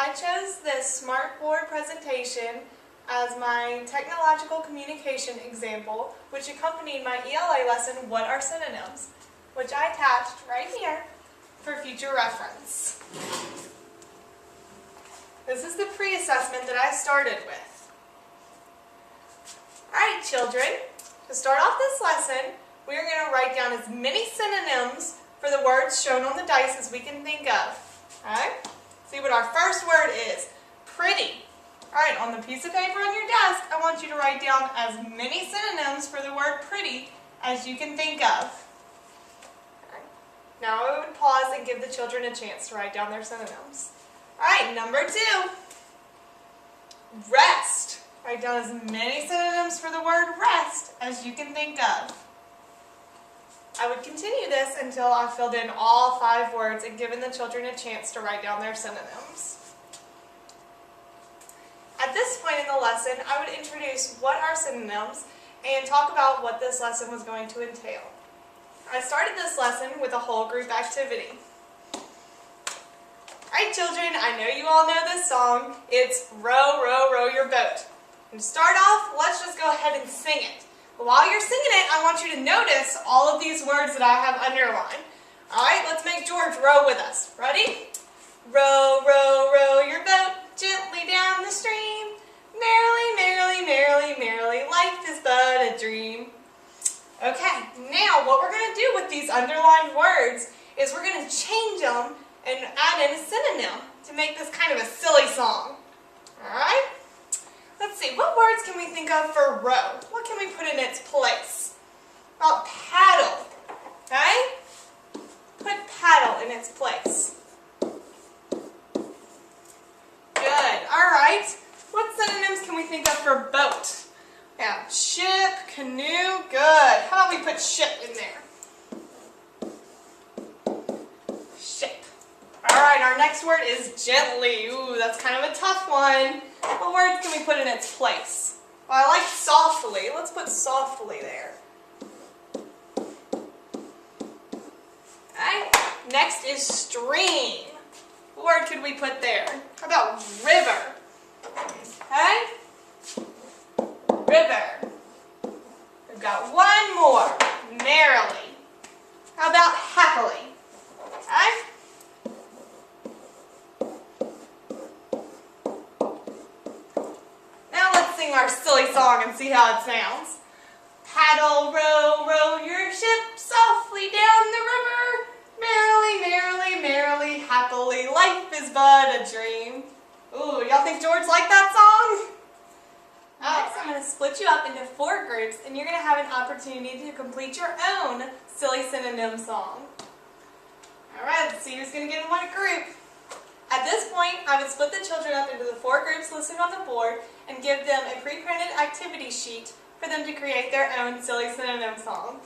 I chose this smartboard presentation as my technological communication example, which accompanied my ELA lesson, What Are Synonyms?, which I attached right here for future reference. This is the pre-assessment that I started with. Alright children, to start off this lesson, we are going to write down as many synonyms for the words shown on the dice as we can think of. Alright? See what our first word is. Pretty. Alright, on the piece of paper on your desk, I want you to write down as many synonyms for the word pretty as you can think of. Right. Now I would pause and give the children a chance to write down their synonyms. Alright, number 2. Rest. Write down as many synonyms for the word rest as you can think of. I would continue this until I filled in all 5 words and given the children a chance to write down their synonyms. At this point in the lesson, I would introduce what are synonyms and talk about what this lesson was going to entail. I started this lesson with a whole group activity. Alright children, I know you all know this song. It's Row, Row, Row Your Boat. And to start off, let's just go ahead and sing it. While you're singing it, I want you to notice all of these words that I have underlined. Alright, let's make George row with us. Ready? Row, row, row your boat gently down the stream. Merrily, merrily, merrily, merrily, life is but a dream. Okay, now what we're going to do with these underlined words is we're going to change them and add in a synonym to make this kind of a silly song. Alright? Let's see, what words can we think of for row? What can we put in its place? Well, paddle. Okay? Put paddle in its place. Good. Alright. What synonyms can we think of for boat? Yeah, ship, canoe, good. How about we put ship in there? Ship. Alright, our next word is gently. Ooh, that's kind of a tough one. What words can we put in its place? Well, I like softly. Let's put softly there. Alright, next is stream. What word could we put there? How about river? Okay? River. We've got one more. Merrily. How about happily? Okay? Sing our silly song and see how it sounds. Paddle, row, row your ship softly down the river. Merrily, merrily, merrily, happily, life is but a dream. Ooh, y'all think George liked that song? Next, I'm going to split you up into 4 groups and you're going to have an opportunity to complete your own silly synonym song. Alright, let's see who's going to get in what group. At this point, I would split the children up into the 4 groups listed on the board and give them a pre-printed activity sheet for them to create their own silly synonym song.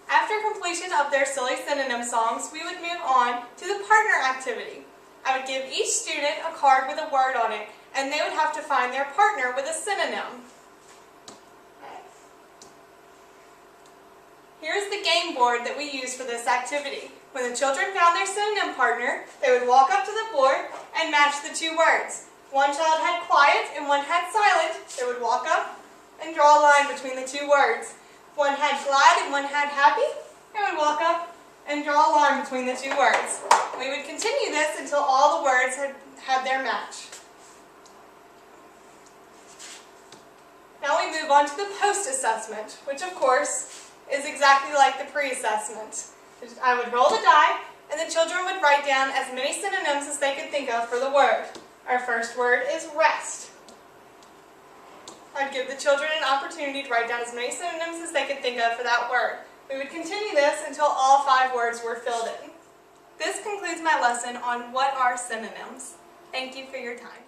After completion of their silly synonym songs, we would move on to the partner activity. I would give each student a card with a word on it, and they would have to find their partner with a synonym. Here's the game board that we used for this activity. When the children found their synonym partner, they would walk up to the board and match the 2 words. One child had quiet and one had silent. They would walk up and draw a line between the 2 words. One had glad and one had happy. They would walk up and draw a line between the 2 words. We would continue this until all the words had their match. Now we move on to the post-assessment, which of course is exactly like the pre-assessment. I would roll the die, and the children would write down as many synonyms as they could think of for the word. Our first word is rest. I'd give the children an opportunity to write down as many synonyms as they could think of for that word. We would continue this until all 5 words were filled in. This concludes my lesson on what are synonyms. Thank you for your time.